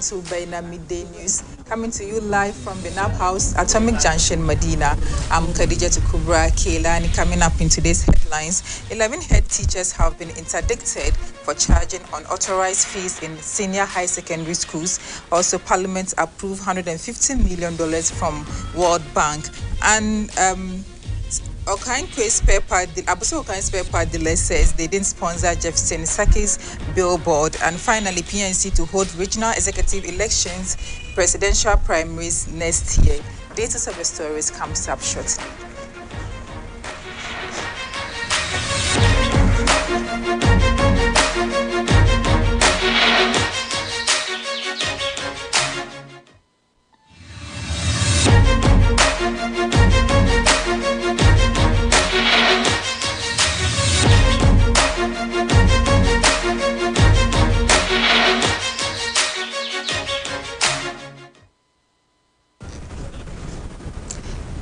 to Baina Midday News, coming to you live from the NAB House, Atomic Junction, Medina. I'm Khadija Kubra Keilani. Coming up in today's headlines, 11 head teachers have been interdicted for charging unauthorized fees in senior high secondary schools. Also, Parliament approved $150 million from World Bank. And Okankwe spare part, Abuso Okan spare part dealer says they didn't sponsor Jefferson Saki's billboard. And finally, PNC to hold regional executive elections, presidential primaries next year. Details of the stories comes up shortly.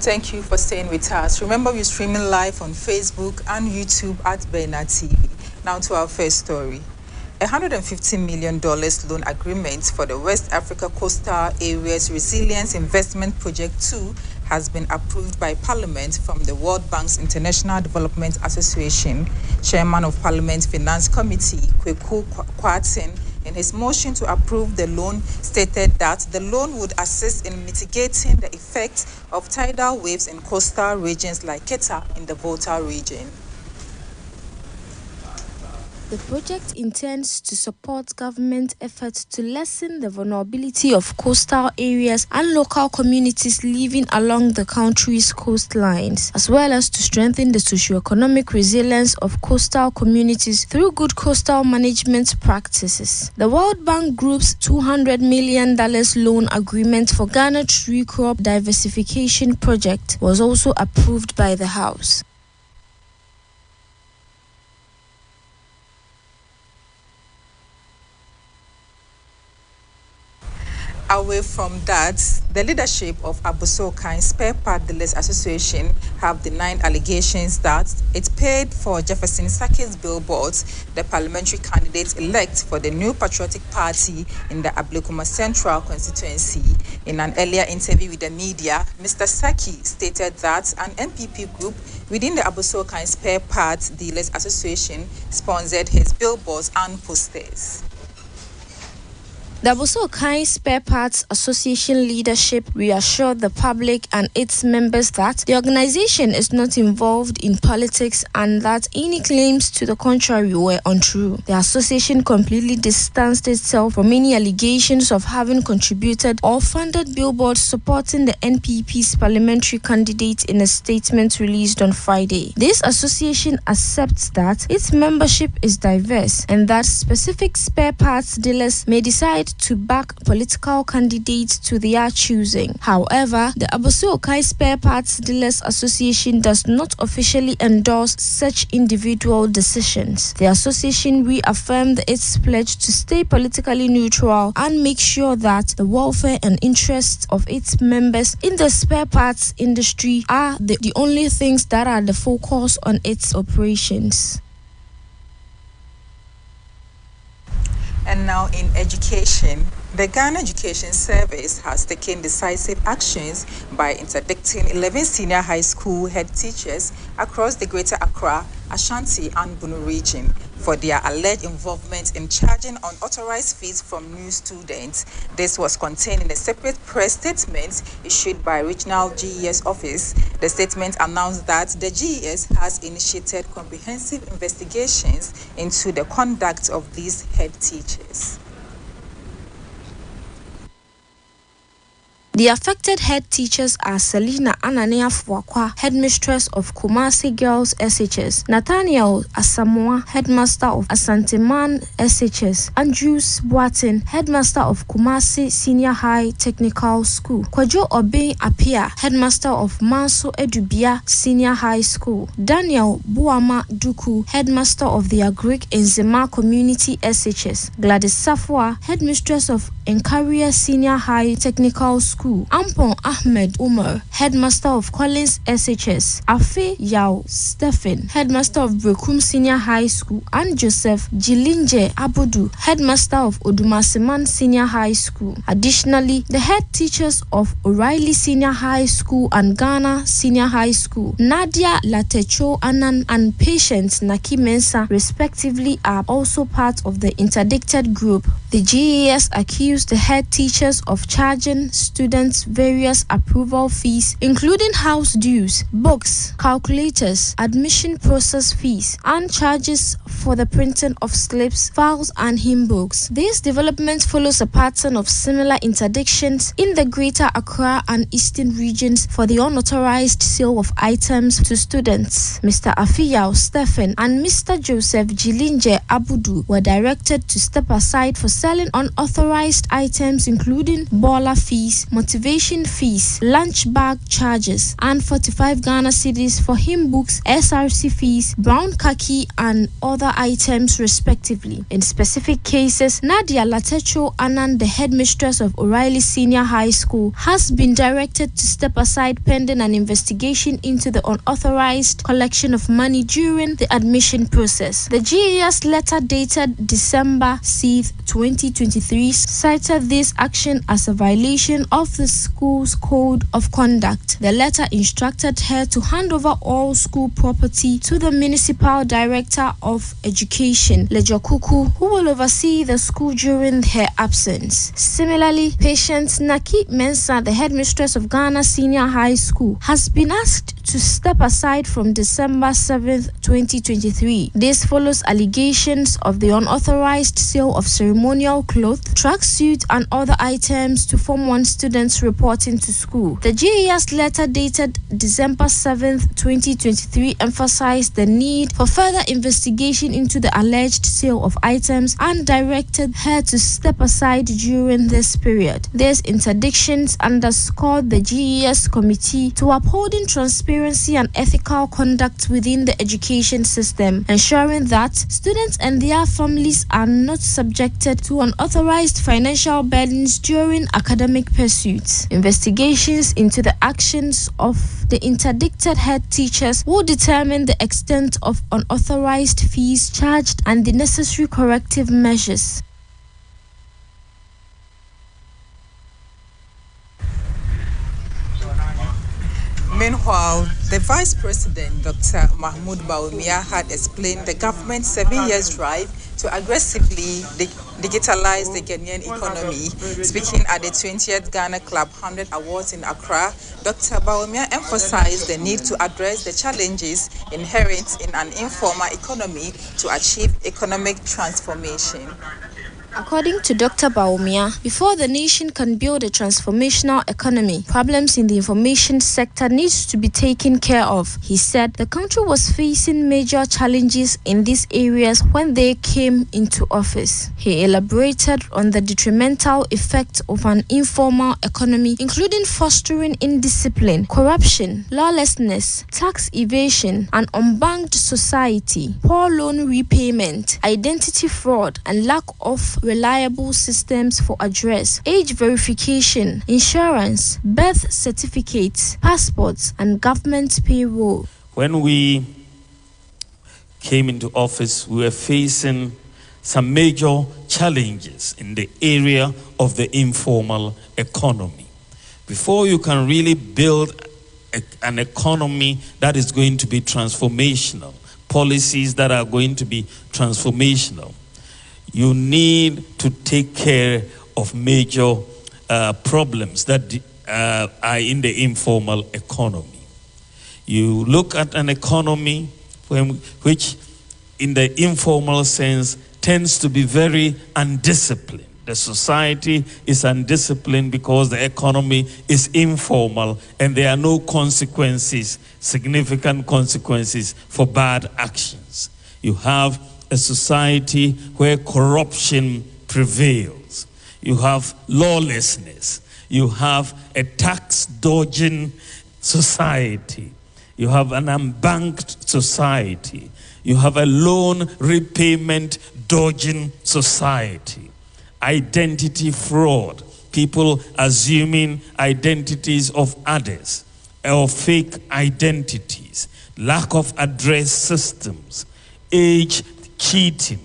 Thank you for staying with us. Remember, we're streaming live on Facebook and YouTube at Baina TV. Now to our first story. A $150 million loan agreement for the West Africa Coastal Areas Resilience Investment Project 2 has been approved by Parliament from the World Bank's International Development Association. Chairman of Parliament Finance Committee, Kweku Kwatin, in his motion to approve the loan, stated that the loan would assist in mitigating the effects of tidal waves in coastal regions like Keta in the Volta region. The project intends to support government efforts to lessen the vulnerability of coastal areas and local communities living along the country's coastlines, as well as to strengthen the socio-economic resilience of coastal communities through good coastal management practices. The World Bank Group's $200 million loan agreement for Ghana Tree Crop Diversification Project was also approved by the House. Away from that, the leadership of Abuso Okan Spare Part Dealers Association have denied allegations that it paid for Jefferson Saki's billboards, the parliamentary candidate-elect for the New Patriotic Party in the Ablekuma Central constituency. In an earlier interview with the media, Mr. Saki stated that an MPP group within the Abuso Okan Spare Part Dealers Association sponsored his billboards and posters. The Abuso Okan Spare Parts Association leadership reassured the public and its members that the organization is not involved in politics and that any claims to the contrary were untrue. The association completely distanced itself from any allegations of having contributed or funded billboards supporting the NPP's parliamentary candidate in a statement released on Friday. This association accepts that its membership is diverse and that specific spare parts dealers may decide to back political candidates to their choosing. However, the Abuso Okan Spare Parts Dealers Association does not officially endorse such individual decisions. The association reaffirmed its pledge to stay politically neutral and make sure that the welfare and interests of its members in the spare parts industry are the only things that are the focus on its operations. And now in education, the Ghana Education Service has taken decisive actions by interdicting 11 senior high school head teachers across the Greater Accra, Ashanti and Bunu region for their alleged involvement in charging unauthorized fees from new students. This was contained in a separate press statement issued by Regional GES office. The statement announced that the GES has initiated comprehensive investigations into the conduct of these head teachers. The affected head teachers are Selina Anania Fuakwa, headmistress of Kumasi Girls SHS, Nathaniel Asamoah, headmaster of Asanteman SHS, Andrews Boatin, headmaster of Kumasi Senior High Technical School, Kwajo Obeng Apia, headmaster of Manso Edubia Senior High School, Daniel Buama Duku, headmaster of the Agric Enzema Community SHS, Gladys Safwa, headmistress of Enkaria Senior High Technical School, School, Ampon Ahmed Umar, Headmaster of Collins SHS, Afe Yao Stephen, Headmaster of Brekum Senior High School, and Joseph Jilinje Abudu, Headmaster of Odumaseman Senior High School. Additionally, the head teachers of O'Reilly Senior High School and Ghana Senior High School, Nadia Latecho Anan and Patience Naki Mensah, respectively, are also part of the interdicted group. The GES accused the head teachers of charging students various approval fees, including house dues, books, calculators, admission process fees, and charges for the printing of slips, files, and hymn books. This development follows a pattern of similar interdictions in the Greater Accra and Eastern regions for the unauthorized sale of items to students. Mr. Afiyao Stephen and Mr. Joseph Jilinje Abudu were directed to step aside for selling unauthorized items including baller fees, motivation fees, lunch bag charges, and 45 Ghana cedis for hymn books, SRC fees, brown khaki, and other items respectively. In specific cases, Nadia Latecho Anan, the headmistress of O'Reilly Senior High School, has been directed to step aside pending an investigation into the unauthorized collection of money during the admission process. The GES letter dated December 6, 2023 cited this action as a violation of the school's code of conduct. The letter instructed her to hand over all school property to the municipal director of education, Lejo Kuku, who will oversee the school during her absence. Similarly, Patience Naki Mensah, the headmistress of Ghana Senior High School, has been asked to step aside from December 7, 2023. This follows allegations of the unauthorized sale of ceremonial cloth, tracksuit, and other items to Form 1 students reporting to school. The GES letter dated December 7, 2023 emphasized the need for further investigation into the alleged sale of items and directed her to step aside during this period. These interdictions underscored the GES committee to upholding transparency and ethical conduct within the education system, ensuring that students and their families are not subjected to unauthorized financial burdens during academic pursuits. Investigations into the actions of the interdicted head teachers will determine the extent of unauthorized fees charged and the necessary corrective measures. Meanwhile, the Vice President, Dr. Mahmoud Bawumia, had explained the government's 7 years drive to aggressively digitalize the Ghanaian economy. Speaking at the 20th Ghana Club 100 Awards in Accra, Dr. Bawumia emphasized the need to address the challenges inherent in an informal economy to achieve economic transformation. According to Dr. Bawumia, before the nation can build a transformational economy, problems in the information sector needs to be taken care of. He said the country was facing major challenges in these areas when they came into office. He elaborated on the detrimental effect of an informal economy, including fostering indiscipline, corruption, lawlessness, tax evasion, an unbanked society, poor loan repayment, identity fraud, and lack of reliable systems for address, age verification, insurance, birth certificates, passports, and government payroll. When we came into office, we were facing some major challenges in the area of the informal economy. Before you can really build an economy that is going to be transformational, policies that are going to be transformational, you need to take care of major problems that are in the informal economy. You look at an economy which, in the informal sense, tends to be very undisciplined. The society is undisciplined because the economy is informal and there are no consequences, significant consequences for bad actions. You have a society where corruption prevails. You have lawlessness. You have a tax-dodging society. You have an unbanked society. You have a loan repayment dodging society. Identity fraud people assuming identities of others, or fake identities, lack of address systems, age cheating,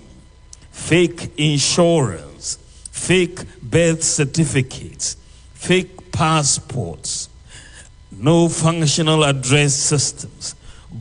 fake insurance, fake birth certificates, fake passports, no functional address systems,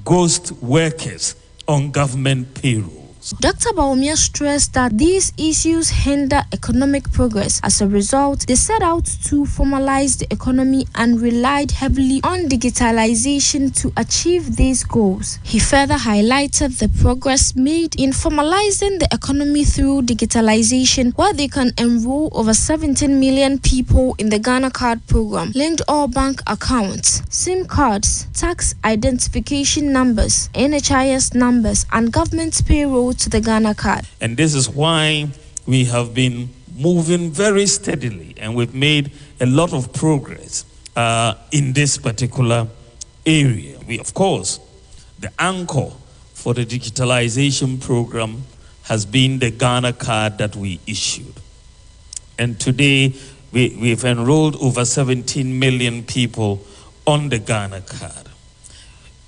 ghost workers on government payroll. Dr. Bawumia stressed that these issues hinder economic progress. As a result, they set out to formalize the economy and relied heavily on digitalization to achieve these goals. He further highlighted the progress made in formalizing the economy through digitalization, where they can enroll over 17 million people in the Ghana Card program, linked all bank accounts, SIM cards, tax identification numbers, NHIS numbers, and government payroll to the Ghana Card. And this is why we have been moving very steadily, and we've made a lot of progress in this particular area. We, of course, the anchor for the digitalization program has been the Ghana Card that we issued. And today, we've enrolled over 17 million people on the Ghana Card.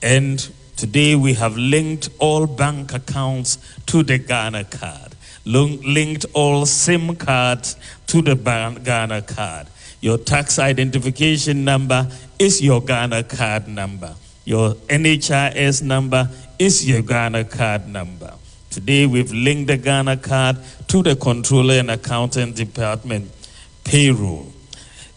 And today we have linked all bank accounts to the Ghana Card, linked all SIM cards to the Ghana Card. Your tax identification number is your Ghana Card number. Your NHIS number is your Ghana Card number. Today we've linked the Ghana Card to the Controller and Accountant Department payroll.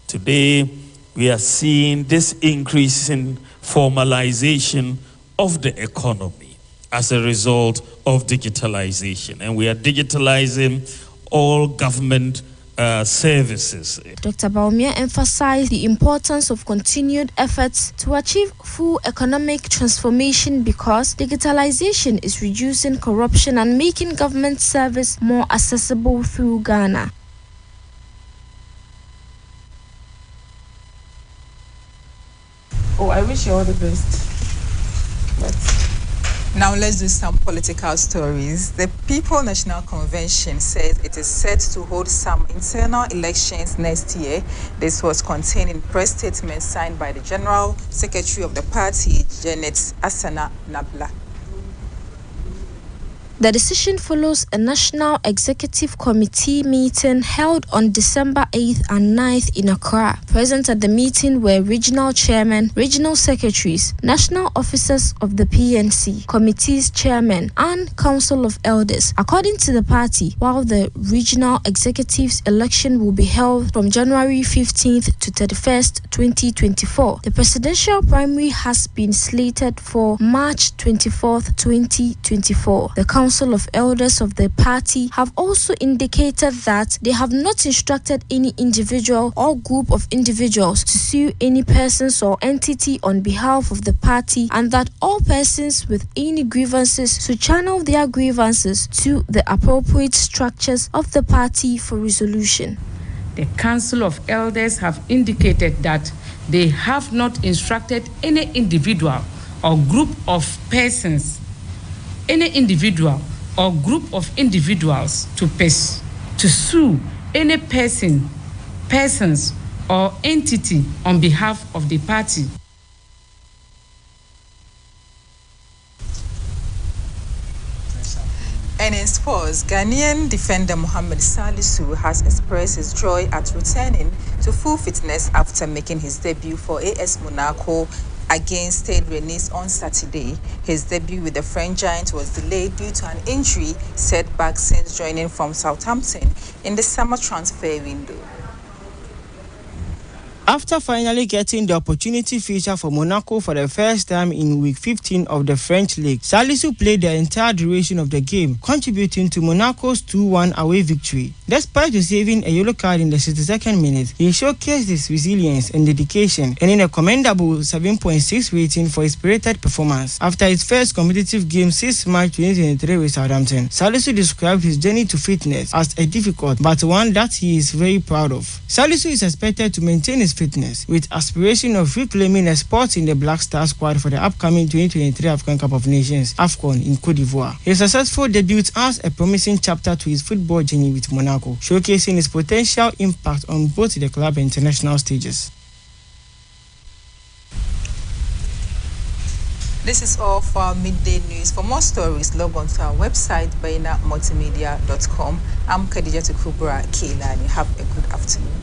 Today we are seeing this increase in formalization of the economy as a result of digitalization. And we are digitalizing all government services. Dr. Bawumia emphasized the importance of continued efforts to achieve full economic transformation because digitalization is reducing corruption and making government service more accessible through Ghana. Oh, I wish you all the best. Now let's do some political stories. The People National Convention says it is set to hold some internal elections next year. This was contained in press statement signed by the General Secretary of the party, Janet Asana Nabla. The decision follows a National Executive Committee meeting held on December 8th and 9th in Accra. Present at the meeting were regional chairmen, regional secretaries, national officers of the PNC, committees chairmen, and Council of Elders. According to the party, while the regional executives election will be held from January 15th to 31st, 2024, the presidential primary has been slated for March 24th, 2024. The Council of Elders of the party have also indicated that they have not instructed any individual or group of individuals to sue any persons or entity on behalf of the party, and that all persons with any grievances should channel their grievances to the appropriate structures of the party for resolution. The Council of Elders have indicated that they have not instructed any individual or group of persons, any individual or group of individuals to sue any persons or entity on behalf of the party. And in sports, Ghanaian defender Mohamed Salisu has expressed his joy at returning to full fitness after making his debut for AS Monaco against Stade Rennais on Saturday. His debut with the French giant was delayed due to an injury setback since joining from Southampton in the summer transfer window. After finally getting the opportunity feature for Monaco for the first time in week 15 of the French league, Salisu played the entire duration of the game, contributing to Monaco's 2-1 away victory. Despite receiving a yellow card in the 62nd minute, he showcased his resilience and dedication, earning a commendable 7.6 rating for his spirited performance. After his first competitive game since March 2023 with Southampton, Salisu described his journey to fitness as a difficult but one that he is very proud of. Salisu is expected to maintain his his fitness, with aspiration of reclaiming a spot in the Black Star squad for the upcoming 2023 African Cup of Nations AFCON in Cote d'Ivoire. His successful debut adds a promising chapter to his football journey with Monaco, showcasing his potential impact on both the club and international stages. This is all for our midday news. For more stories, log on to our website, bainamultimedia.com. I'm Khadija Kubra Keilani. Have a good afternoon.